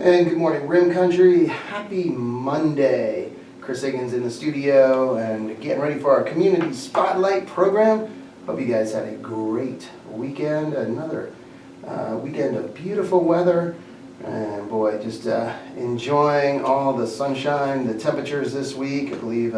And good morning, Rim Country. Happy Monday. Chris Higgins in the studio and getting ready for our Community Spotlight program. Hope you guys had a great weekend. Another weekend of beautiful weather. And boy, just enjoying all the sunshine, the temperatures this week. I believe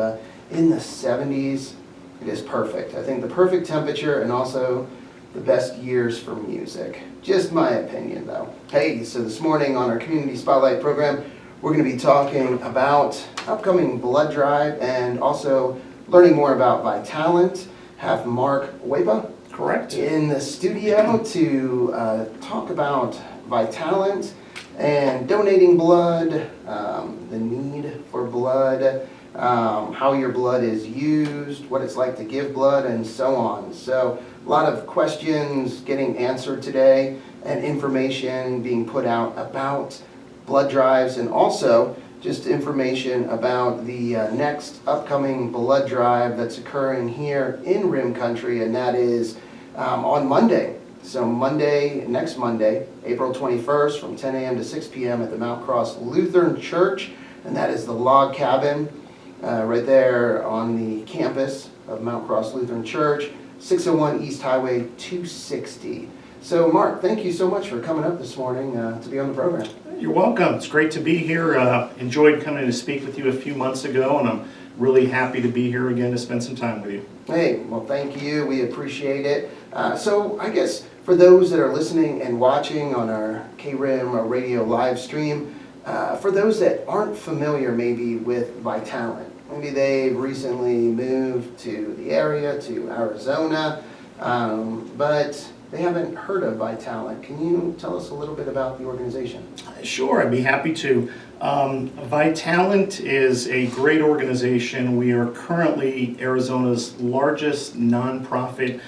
in the 70s. It is perfect. I think the perfect temperature and also the best years for music. Just my opinion though. Hey, so this morning on our Community Spotlight program, we're going to be talking about upcoming blood drive and also learning more about Vitalant. Have Mark Waypa Correct. in the studio to talk about Vitalant and donating blood, the need for blood, how your blood is used, what it's like to give blood, and so on. So a lot of questions getting answered today and information being put out about blood drives, and also just information about the next upcoming blood drive that's occurring here in Rim Country, and that is on Monday. So next Monday, April 21st from 10 a.m. to 6 p.m. at the Mount Cross Lutheran Church, and that is the log cabin right there on the campus of Mount Cross Lutheran Church, 601 East Highway 260. So Mark, thank you so much for coming up this morning to be on the program. You're welcome. It's great to be here. Enjoyed coming to speak with you a few months ago, and I'm really happy to be here again to spend some time with you. Hey, well, thank you. We appreciate it. So I guess for those that are listening and watching on our KRIM radio live stream, for those that aren't familiar maybe with Vitalant, maybe they've recently moved to the area, to Arizona, but they haven't heard of Vitalant. Can you tell us a little bit about the organization? Sure, I'd be happy to. Vitalant is a great organization. We are currently Arizona's largest nonprofit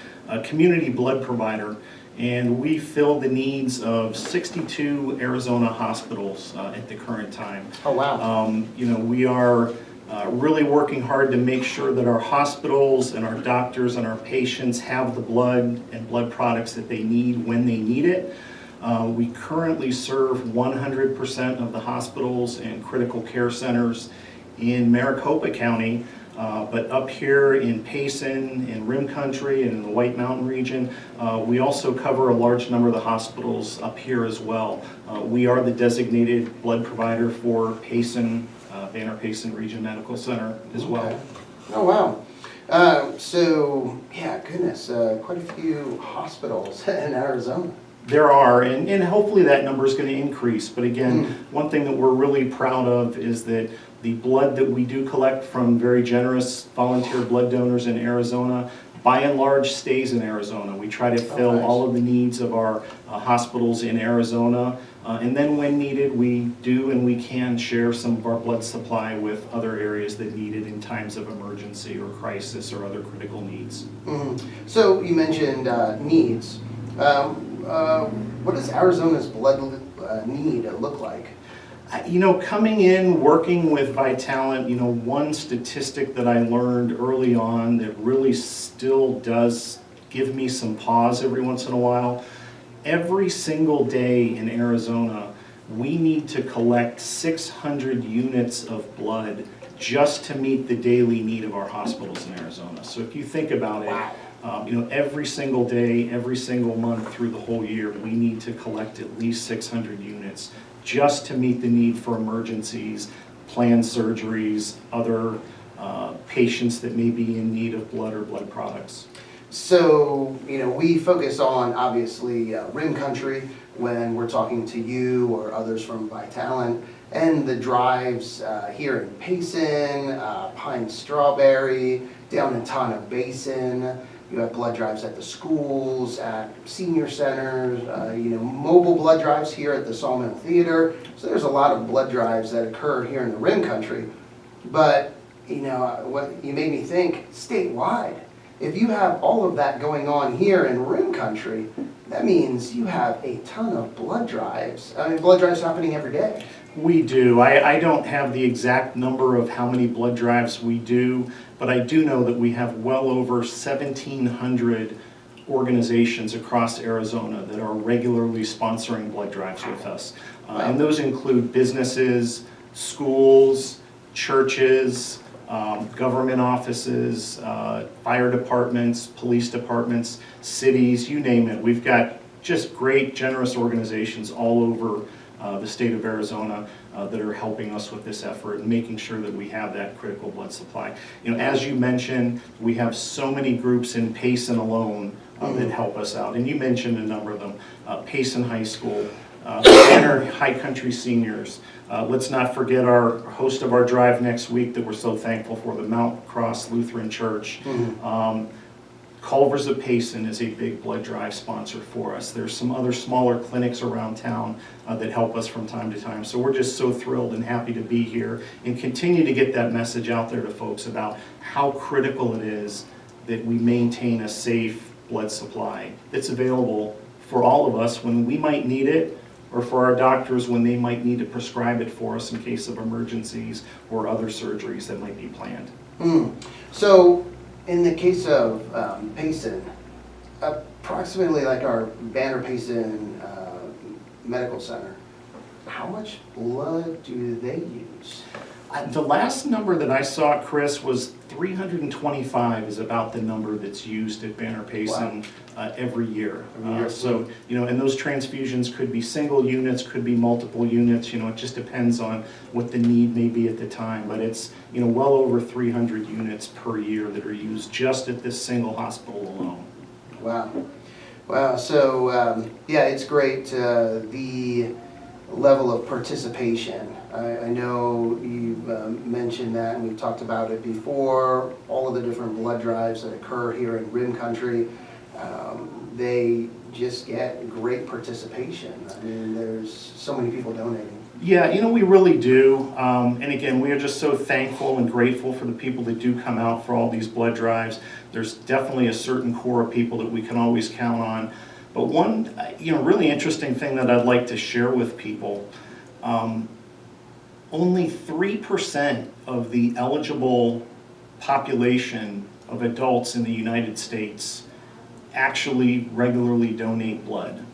community blood provider, and we fill the needs of 62 Arizona hospitals at the current time. Oh, wow. We are really working hard to make sure that our hospitals and our doctors and our patients have the blood and blood products that they need when they need it. We currently serve 100% of the hospitals and critical care centers in Maricopa County, but up here in Payson, in Rim Country, and in the White Mountain region, we also cover a large number of the hospitals up here as well. We are the designated blood provider for Payson, Banner Payson Region Medical Center as well. Oh, wow. So, yeah, goodness, quite a few hospitals in Arizona. There are, and hopefully that number is going to increase. But again, one thing that we're really proud of is that the blood that we do collect from very generous volunteer blood donors in Arizona, by and large, stays in Arizona. We try to fill all of the needs of our hospitals in Arizona. And then when needed, we do and we can share some of our blood supply with other areas that need it in times of emergency or crisis or other critical needs. So you mentioned needs. What does Arizona's blood need look like? Coming in, working with Vitalant, one statistic that I learned early on that really still does give me some pause every once in a while. Every single day in Arizona, we need to collect 600 units of blood just to meet the daily need of our hospitals in Arizona. So if you think about it, every single day, every single month through the whole year, we need to collect at least 600 units just to meet the need for emergencies, planned surgeries, other patients that may be in need of blood or blood products. So, we focus on, obviously, Rim Country when we're talking to you or others from Vitalant, and the drives here in Payson, Pine Strawberry, down in Tonto Basin. You have blood drives at the schools, at senior centers, mobile blood drives here at the Sawmill Theater. So there's a lot of blood drives that occur here in the Rim Country. But, what you made me think, statewide, if you have all of that going on here in Rim Country, that means you have a ton of blood drives. Blood drives happening every day. We do. I don't have the exact number of how many blood drives we do, but I do know that we have well over 1,700 organizations across Arizona that are regularly sponsoring blood drives with us. And those include businesses, schools, churches, government offices, fire departments, police departments, cities, you name it. We've got just great, generous organizations all over the state of Arizona that are helping us with this effort and making sure that we have that critical blood supply. You know, as you mentioned, we have so many groups in Payson alone that help us out, and you mentioned a number of them. Payson High School, Banner High Country Seniors. Let's not forget our host of our drive next week that we're so thankful for, the Mount Cross Lutheran Church. Culvers of Payson is a big blood drive sponsor for us. There's some other smaller clinics around town that help us from time to time. So we're just so thrilled and happy to be here and continue to get that message out there to folks about how critical it is that we maintain a safe blood supply that's available for all of us when we might need it, or for our doctors when they might need to prescribe it for us in case of emergencies or other surgeries that might be planned. So, in the case of Payson, approximately like our Banner Payson Medical Center, how much blood do they use? The last number that I saw, Chris, was 325 is about the number that's used at Banner Payson every year. So, you know, and those transfusions could be single units, could be multiple units, you know, it just depends on what the need may be at the time. But it's, you know, well over 300 units per year that are used just at this single hospital alone. Wow. Wow, so yeah, it's great, the level of participation. I know you've mentioned that, and we've talked about it before, all of the different blood drives that occur here in KRIM country. They just get great participation. I mean, there's so many people donating. Yeah, you know, we really do. And again, we are just so thankful and grateful for the people that do come out for all these blood drives. There's definitely a certain core of people that we can always count on. But one, you know, really interesting thing that I'd like to share with people, only 3% of the eligible population of adults in the United States actually regularly donate blood.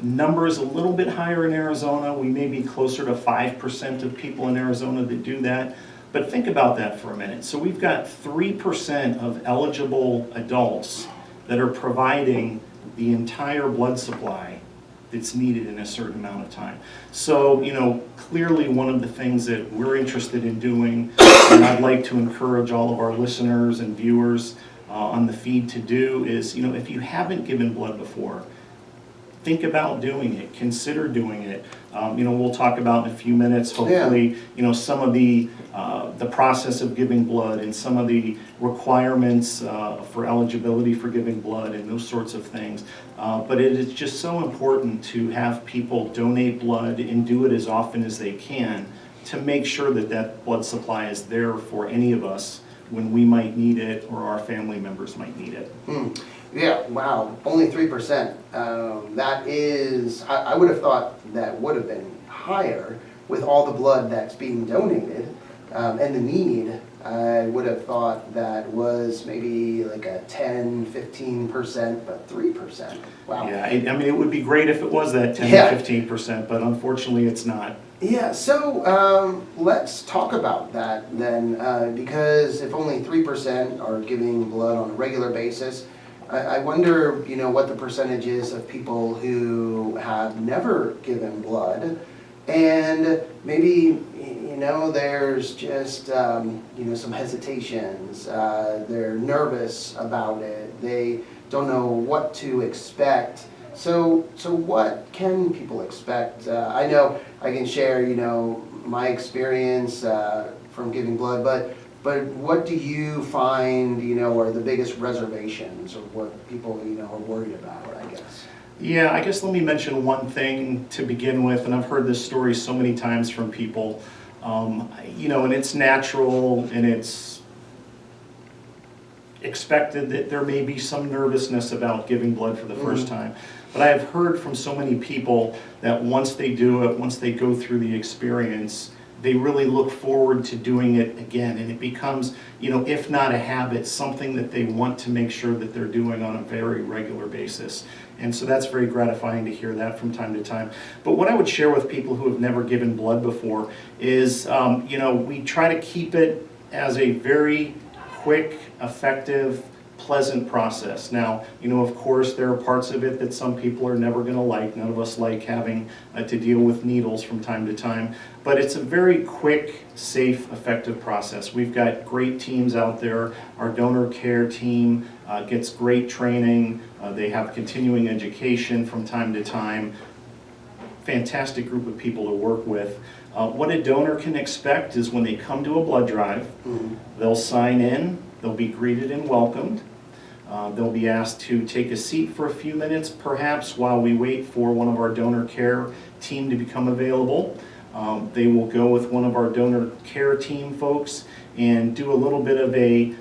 Number is a little bit higher in Arizona. We may be closer to 5% of people in Arizona that do that. But think about that for a minute. So we've got 3% of eligible adults that are providing the entire blood supply that's needed in a certain amount of time. So, you know, clearly one of the things that we're interested in doing, and I'd like to encourage all of our listeners and viewers on the feed to do is, you know, if you haven't given blood before, think about doing it, consider doing it. You know, we'll talk about in a few minutes, hopefully, you know, some of the process of giving blood and some of the requirements for eligibility for giving blood and those sorts of things. But it is just so important to have people donate blood and do it as often as they can to make sure that that blood supply is there for any of us when we might need it or our family members might need it. Yeah, wow, only 3%. That is, I would have thought that would have been higher with all the blood that's being donated and the need. I would have thought that was maybe like a 10, 15%, but 3%. Wow. Yeah, I mean, it would be great if it was that 10 to 15%, but unfortunately it's not. Yeah, so let's talk about that then, because if only 3% are giving blood on a regular basis, I wonder, you know, what the percentage is of people who have never given blood, and maybe, you know, there's just, you know, some hesitations. They're nervous about it. They don't know what to expect. So what can people expect? I know I can share, you know, my experience from giving blood, but what do you find, you know, are the biggest reservations, or what people, you know, are worried about, I guess? Yeah, I guess let me mention one thing to begin with, and I've heard this story so many times from people, you know, and it's natural and it's expected that there may be some nervousness about giving blood for the first time. But I have heard from so many people that once they do it, once they go through the experience, they really look forward to doing it again, and it becomes, if not a habit, something that they want to make sure that they're doing on a very regular basis. And so that's very gratifying to hear that from time to time. But what I would share with people who have never given blood before is, we try to keep it as a very quick, effective, pleasant process. Now, of course, there are parts of it that some people are never going to like. None of us like having to deal with needles from time to time. But it's a very quick, safe, effective process. We've got great teams out there. Our donor care team gets great training. They have continuing education from time to time. Fantastic group of people to work with. What a donor can expect is when they come to a blood drive, they'll sign in, they'll be greeted and welcomed. They'll be asked to take a seat for a few minutes, perhaps, while we wait for one of our donor care team to become available. They will go with one of our donor care team folks and do a little bit of a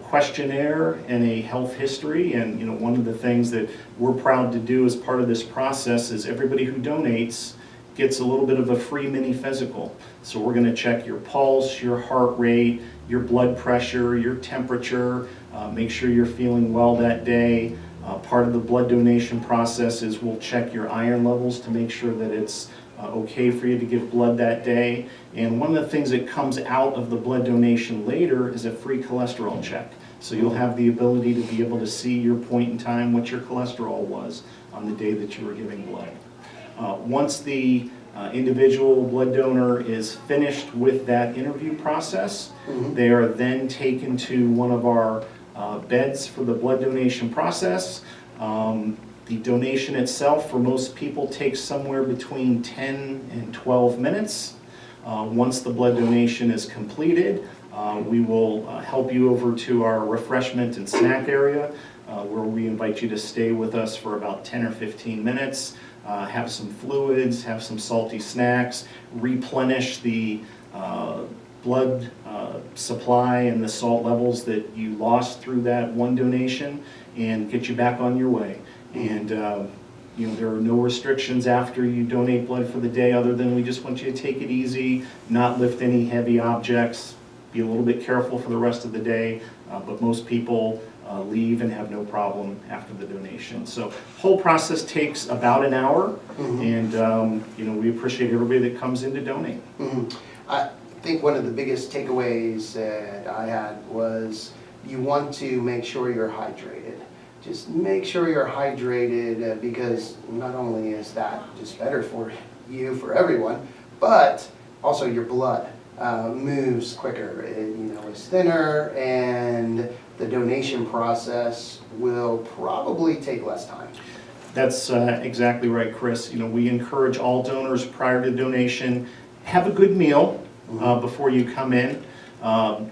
questionnaire and a health history. And one of the things that we're proud to do as part of this process is everybody who donates gets a little bit of a free mini physical. So we're going to check your pulse, your heart rate, your blood pressure, your temperature, make sure you're feeling well that day. Part of the blood donation process is we'll check your iron levels to make sure that it's okay for you to give blood that day. And one of the things that comes out of the blood donation later is a free cholesterol check. So you'll have the ability to be able to see your point in time, what your cholesterol was on the day that you were giving blood. Once the individual blood donor is finished with that interview process, they are then taken to one of our beds for the blood donation process. The donation itself for most people takes somewhere between 10 and 12 minutes. Once the blood donation is completed, we will help you over to our refreshment and snack area where we invite you to stay with us for about 10 or 15 minutes. Have some fluids, have some salty snacks, replenish the blood supply and the salt levels that you lost through that one donation, and get you back on your way. And there are no restrictions after you donate blood for the day, other than we just want you to take it easy, not lift any heavy objects, be a little bit careful for the rest of the day, but most people leave and have no problem after the donation. So whole process takes about an hour, and we appreciate everybody that comes in to donate. I think one of the biggest takeaways that I had was you want to make sure you're hydrated. Just make sure you're hydrated because not only is that just better for you, for everyone, but also your blood moves quicker. It's thinner, and the donation process will probably take less time. That's exactly right, Chris. We encourage all donors prior to donation, have a good meal before you come in.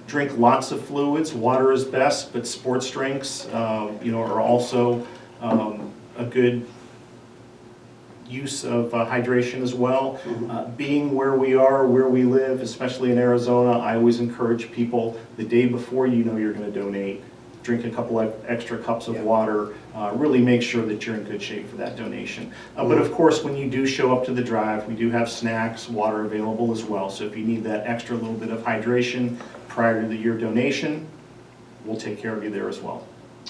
Drink lots of fluids. Water is best, but sports drinks, are also a good use of hydration as well. Being where we are, where we live, especially in Arizona, I always encourage people the day before you're going to donate, drink a couple of extra cups of water, really make sure that you're in good shape for that donation. But of course, when you do show up to the drive, we do have snacks, water available as well. So if you need that extra little bit of hydration prior to your donation, we'll take care of you there as well.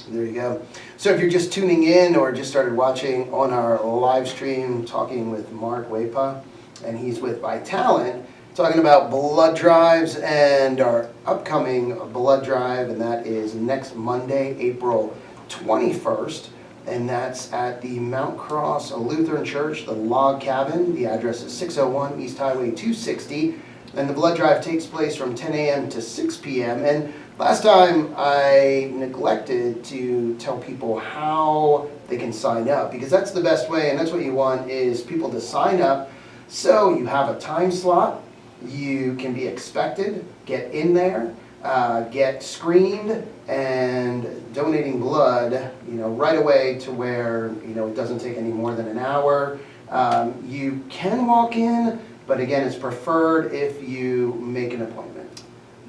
There you go. So if you're just tuning in or just started watching on our live stream, talking with Mark Waypa, and he's with Vitalant, talking about blood drives and our upcoming blood drive, and that is next Monday, April 21st, and that's at the Mount Cross Lutheran Church, the Log Cabin. The address is 601 East Highway 260, and the blood drive takes place from 10 a.m. to 6 p.m. And last time I neglected to tell people how they can sign up, because that's the best way, and that's what you want, is people to sign up so you have a time slot. You can be expected, get in there, get screened, and donating blood, right away to where, it doesn't take any more than an hour. You can walk in, but again, it's preferred if you make an appointment.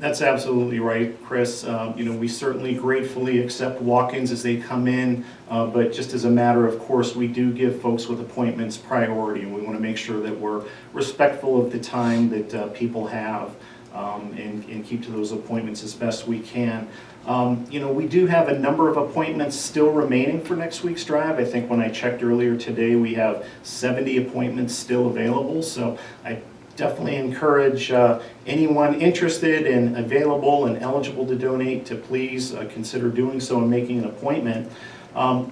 That's absolutely right, Chris. We certainly gratefully accept walk-ins as they come in, but just as a matter of course, we do give folks with appointments priority, and we want to make sure that we're respectful of the time that people have, and keep to those appointments as best we can. We do have a number of appointments still remaining for next week's drive. I think when I checked earlier today, we have 70 appointments still available, so I definitely encourage anyone interested and available and eligible to donate to please consider doing so and making an appointment.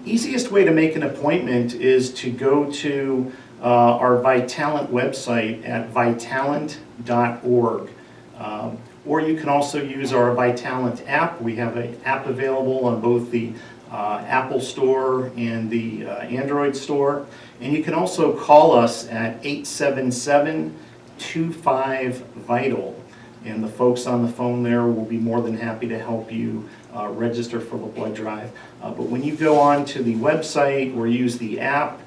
Easiest way to make an appointment is to go to our Vitalant website at vitalant.org. Or you can also use our Vitalant app. We have an app available on both the Apple Store and the Android Store. And you can also call us at 877-25-VITAL. And the folks on the phone there will be more than happy to help you register for the blood drive. But when you go on to the website or use the app,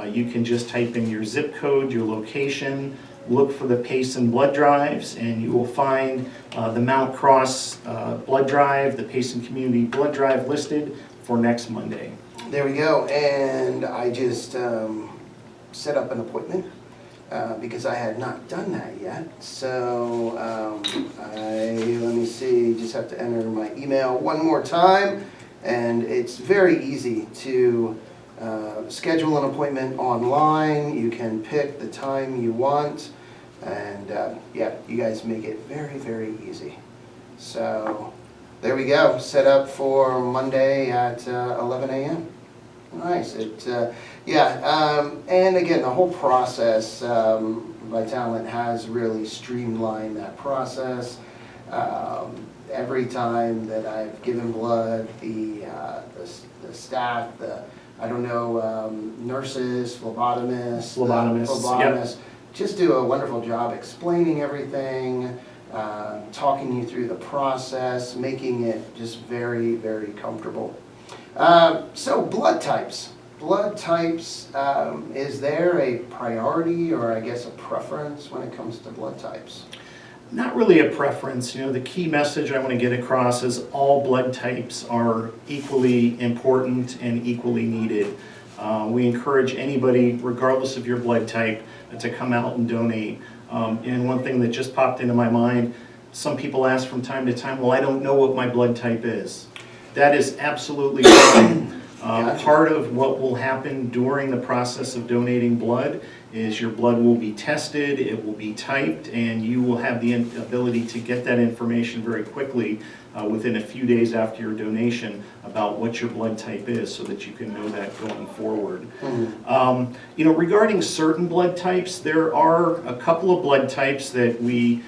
you can just type in your zip code, your location, look for the Payson blood drives, and you will find the Mount Cross blood drive, the Payson Community blood drive listed for next Monday. There we go, and I just set up an appointment because I had not done that yet. So let me see, just have to enter my email one more time, and it's very easy to schedule an appointment online. You can pick the time you want, and yeah, you guys make it very, very easy. So there we go, set up for Monday at 11 a.m. Nice. And again, the whole process, Vitalant has really streamlined that process. Every time that I've given blood, the staff, nurses, phlebotomists, Yep. just do a wonderful job explaining everything, talking you through the process, making it just very, very comfortable. So blood types. Is there a priority or I guess a preference when it comes to blood types? Not really a preference. The key message I want to get across is all blood types are equally important and equally needed. We encourage anybody, regardless of your blood type, to come out and donate. And one thing that just popped into my mind, some people ask from time to time, well, I don't know what my blood type is. That is absolutely fine. Part of what will happen during the process of donating blood is your blood will be tested, it will be typed, and you will have the ability to get that information very quickly within a few days after your donation about what your blood type is so that you can know that going forward. Regarding certain blood types, there are a couple of blood types that we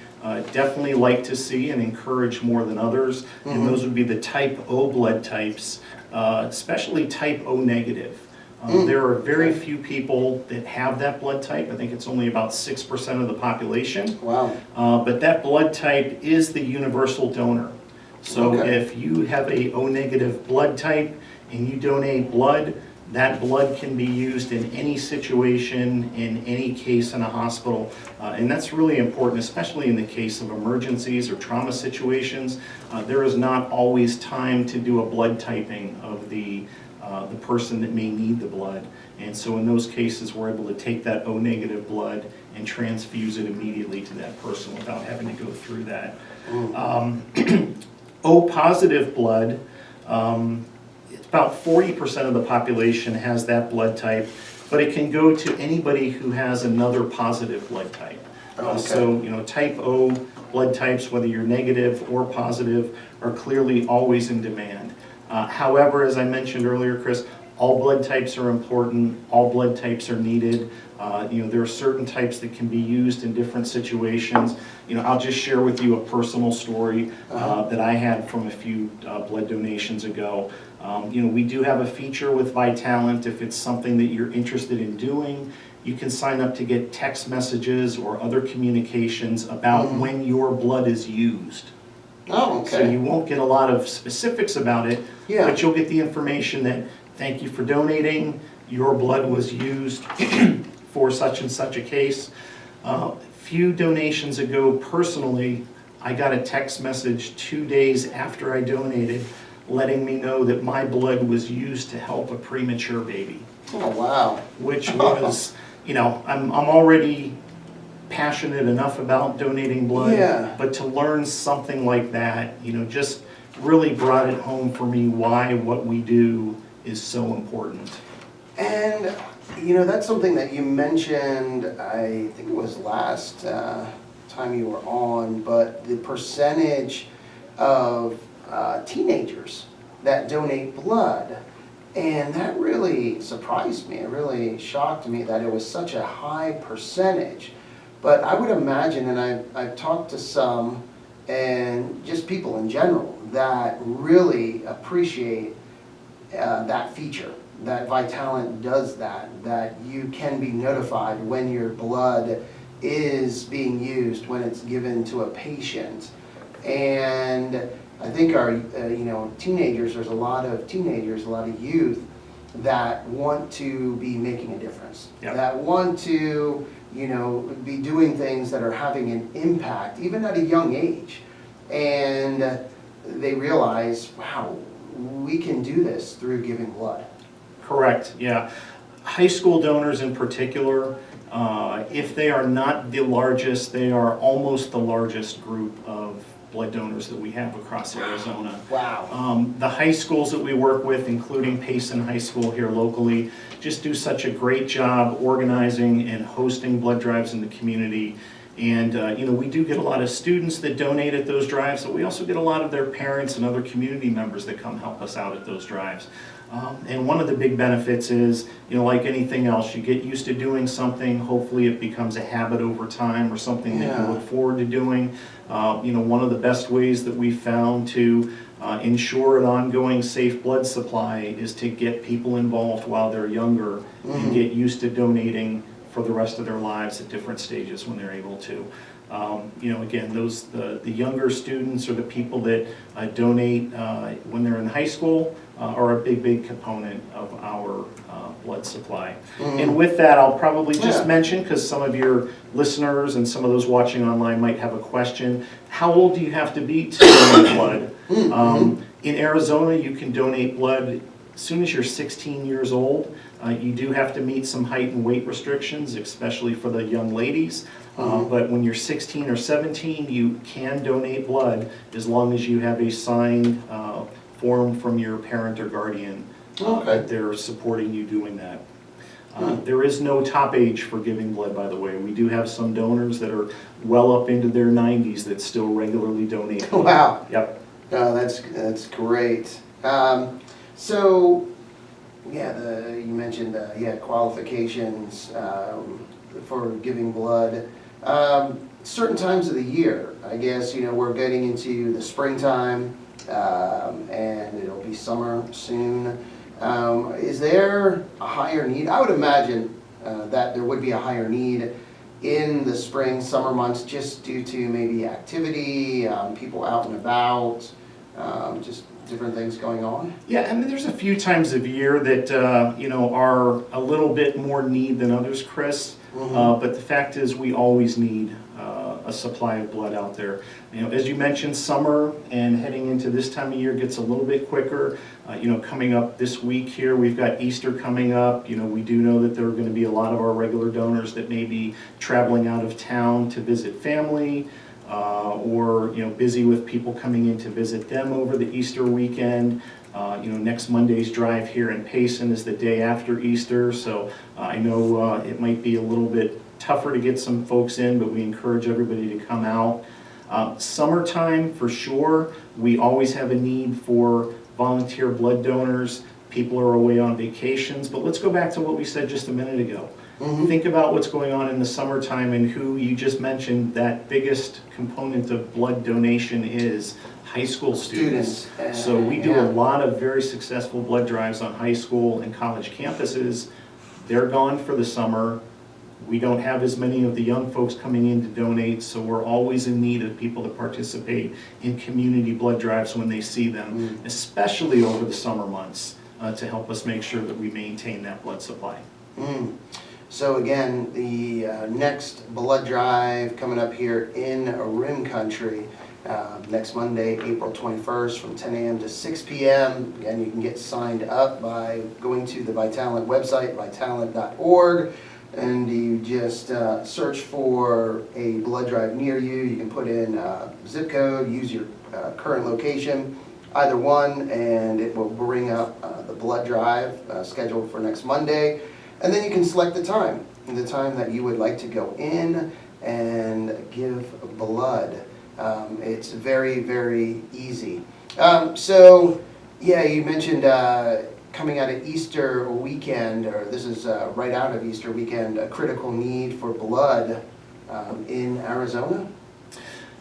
definitely like to see and encourage more than others, and those would be the type O blood types, especially type O negative. There are very few people that have that blood type. I think it's only about 6% of the population. Wow. But that blood type is the universal donor. So if you have a O negative blood type and you donate blood, that blood can be used in any situation, in any case in a hospital. And that's really important, especially in the case of emergencies or trauma situations. There is not always time to do a blood typing of the person that may need the blood. And so in those cases, we're able to take that O negative blood and transfuse it immediately to that person without having to go through that. O positive blood, it's about 40% of the population has that blood type, but it can go to anybody who has another positive blood type. So, type O blood types, whether you're negative or positive, are clearly always in demand. However, as I mentioned earlier, Chris, all blood types are important, all blood types are needed. There are certain types that can be used in different situations. I'll just share with you a personal story that I had from a few blood donations ago. We do have a feature with Vitalant. If it's something that you're interested in doing, you can sign up to get text messages or other communications about when your blood is used. Oh, okay. So you won't get a lot of specifics about it, but you'll get the information that, thank you for donating, your blood was used for such and such a case. Few donations ago, personally, I got a text message 2 days after I donated letting me know that my blood was used to help a premature baby. Oh, wow. Which was, I'm already passionate enough about donating blood, Yeah. but to learn something like that, just really brought it home for me why what we do is so important. And, that's something that you mentioned, I think it was last time you were on, but the percentage of teenagers that donate blood. And that really surprised me. It really shocked me that it was such a high percentage. But I would imagine, and I've talked to some, and just people in general, that really appreciate that feature, that Vitalant does that you can be notified when your blood is being used, when it's given to a patient. And I think our, teenagers, there's a lot of teenagers, a lot of youth that want to be making a difference, Yep. that want to, be doing things that are having an impact, even at a young age. And they realize, wow, we can do this through giving blood. Correct, yeah. High school donors in particular, if they are not the largest, they are almost the largest group of blood donors that we have across Arizona. Wow. The high schools that we work with, including Payson High School here locally, just do such a great job organizing and hosting blood drives in the community. And we do get a lot of students that donate at those drives, but we also get a lot of their parents and other community members that come help us out at those drives. And one of the big benefits is, like anything else, you get used to doing something, hopefully it becomes a habit over time or something that you look forward to doing. One of the best ways that we found to ensure an ongoing safe blood supply is to get people involved while they're younger and get used to donating for the rest of their lives at different stages when they're able to. Again, the younger students or the people that donate when they're in high school are a big component of our blood supply. And with that, I'll probably just mention, because some of your listeners and some of those watching online might have a question, how old do you have to be to donate blood? In Arizona, you can donate blood as soon as you're 16 years old. You do have to meet some height and weight restrictions, especially for the young ladies. But when you're 16 or 17, you can donate blood as long as you have a signed form from your parent or guardian that they're supporting you doing that. There is no top age for giving blood, by the way. We do have some donors that are well up into their 90s that still regularly donate. Wow. Yep. That's great. So, you mentioned qualifications for giving blood. Certain times of the year, I guess, we're getting into the springtime, and it'll be summer soon. Is there a higher need? I would imagine that there would be a higher need in the spring, summer months, just due to maybe activity, people out and about, just different things going on. Yeah, I mean, there's a few times of year that are a little bit more need than others, Chris. But the fact is, we always need a supply of blood out there. As you mentioned, summer and heading into this time of year gets a little bit quicker. Coming up this week here, we've got Easter coming up. We do know that there are going to be a lot of our regular donors that may be traveling out of town to visit family, or busy with people coming in to visit them over the Easter weekend. Next Monday's drive here in Payson is the day after Easter, so I know it might be a little bit tougher to get some folks in, but we encourage everybody to come out. Summertime, for sure, we always have a need for volunteer blood donors. People are away on vacations, but let's go back to what we said just a minute ago. Think about what's going on in the summertime and who you just mentioned that biggest component of blood donation is high school students. So we do a lot of very successful blood drives on high school and college campuses. They're gone for the summer. We don't have as many of the young folks coming in to donate, so we're always in need of people to participate in community blood drives when they see them, especially over the summer months, to help us make sure that we maintain that blood supply. So again, the next blood drive coming up here in KRIM country next Monday, April 21st from 10 a.m. to 6 p.m. Again, you can get signed up by going to the Vitalant website, vitalant.org, and you just search for a blood drive near you. You can put in zip code, use your current location, either one, and it will bring up the blood drive scheduled for next Monday. And then you can select the time that you would like to go in and give blood. It's very, very easy. So, yeah, you mentioned coming out of Easter weekend, or this is right out of Easter weekend, a critical need for blood in Arizona?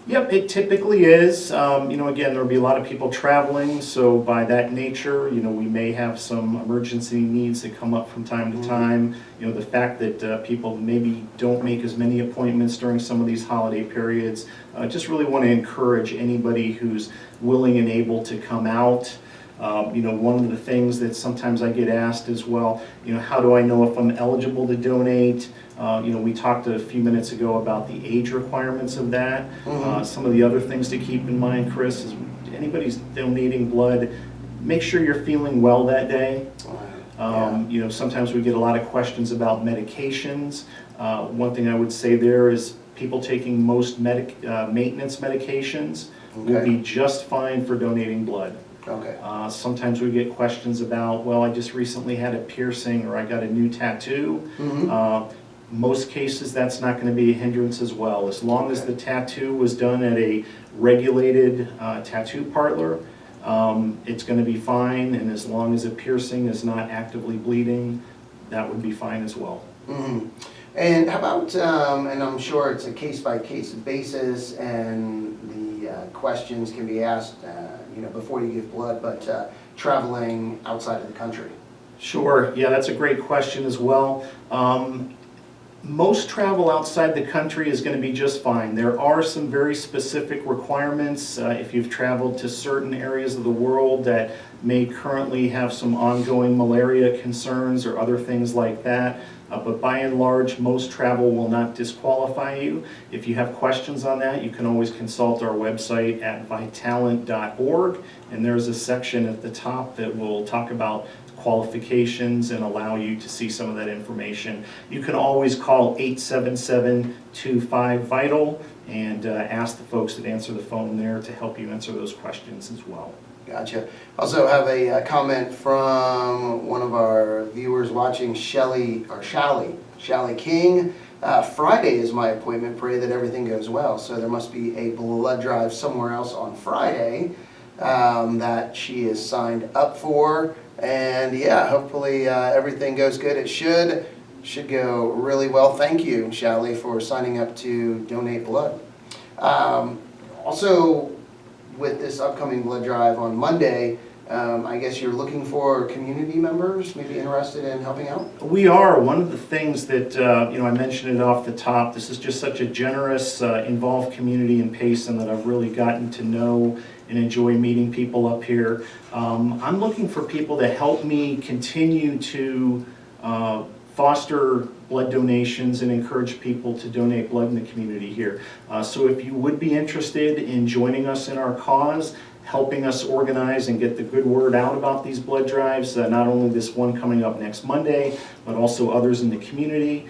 Yep, it typically is. Again, there'll be a lot of people traveling, so by that nature, we may have some emergency needs that come up from time to time. The fact that people maybe don't make as many appointments during some of these holiday periods. Just really want to encourage anybody who's willing and able to come out. One of the things that sometimes I get asked as well, how do I know if I'm eligible to donate? We talked a few minutes ago about the age requirements of that. Some of the other things to keep in mind, Chris, is anybody's donating blood, make sure you're feeling well that day. Sometimes we get a lot of questions about medications. One thing I would say there is people taking most maintenance medications will be just fine for donating blood. Okay. Sometimes we get questions about, well, I just recently had a piercing or I got a new tattoo. Most cases that's not going to be a hindrance as well. As long as the tattoo was done at a regulated tattoo parlor, it's going to be fine, and as long as a piercing is not actively bleeding, that would be fine as well. And how about, and I'm sure it's a case-by-case basis, and the questions can be asked before you give blood, but traveling outside of the country? Sure, yeah, that's a great question as well. Most travel outside the country is going to be just fine. There are some very specific requirements if you've traveled to certain areas of the world that may currently have some ongoing malaria concerns or other things like that. But by and large, most travel will not disqualify you. If you have questions on that, you can always consult our website at vitalant.org, and there's a section at the top that will talk about qualifications and allow you to see some of that information. You can always call 877-25-VITAL and ask the folks that answer the phone there to help you answer those questions as well. Gotcha. Also have a comment from one of our viewers watching, Shally King. Friday is my appointment. Pray that everything goes well. So there must be a blood drive somewhere else on Friday that she is signed up for. And yeah, hopefully everything goes good. It should go really well. Thank you, Shally, for signing up to donate blood. Also, with this upcoming blood drive on Monday, I guess you're looking for community members maybe interested in helping out? We are. One of the things that, I mentioned it off the top, this is just such a generous, involved community in Payson that I've really gotten to know and enjoy meeting people up here. I'm looking for people to help me continue to foster blood donations and encourage people to donate blood in the community here. So if you would be interested in joining us in our cause, helping us organize and get the good word out about these blood drives, not only this one coming up next Monday, but also others in the community,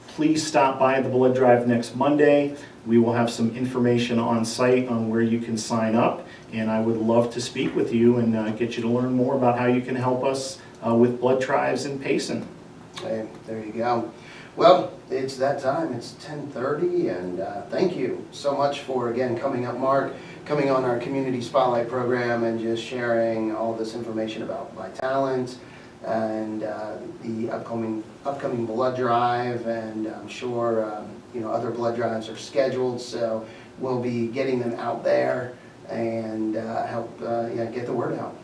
please stop by the blood drive next Monday. We will have some information on site on where you can sign up, and I would love to speak with you and get you to learn more about how you can help us with blood drives in Payson. Hey, there you go. Well, it's that time. It's 10:30, and thank you so much for, again, coming up, Mark, coming on our Community Spotlight program and just sharing all this information about Vitalant and the upcoming blood drive, and I'm sure other blood drives are scheduled, so we'll be getting them out there and help get the word out.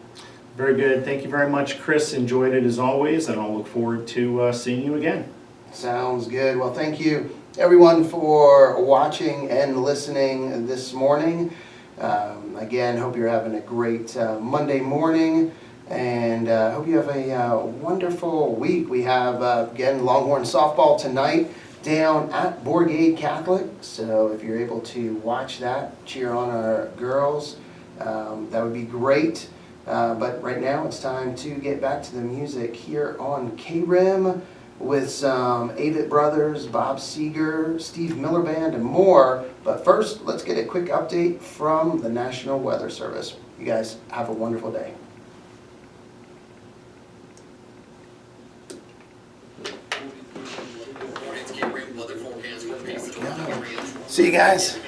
Very good. Thank you very much, Chris. Enjoyed it as always, and I'll look forward to seeing you again. Sounds good. Well, thank you everyone for watching and listening this morning. Again, hope you're having a great Monday morning, and hope you have a wonderful week. We have, again, Longhorn softball tonight down at Bourgade Catholic. So if you're able to watch that, cheer on our girls, that would be great. But right now it's time to get back to the music here on KRIM with some Avett Brothers, Bob Seger, Steve Miller Band, and more. But first, let's get a quick update from the National Weather Service. You guys have a wonderful day. See you guys.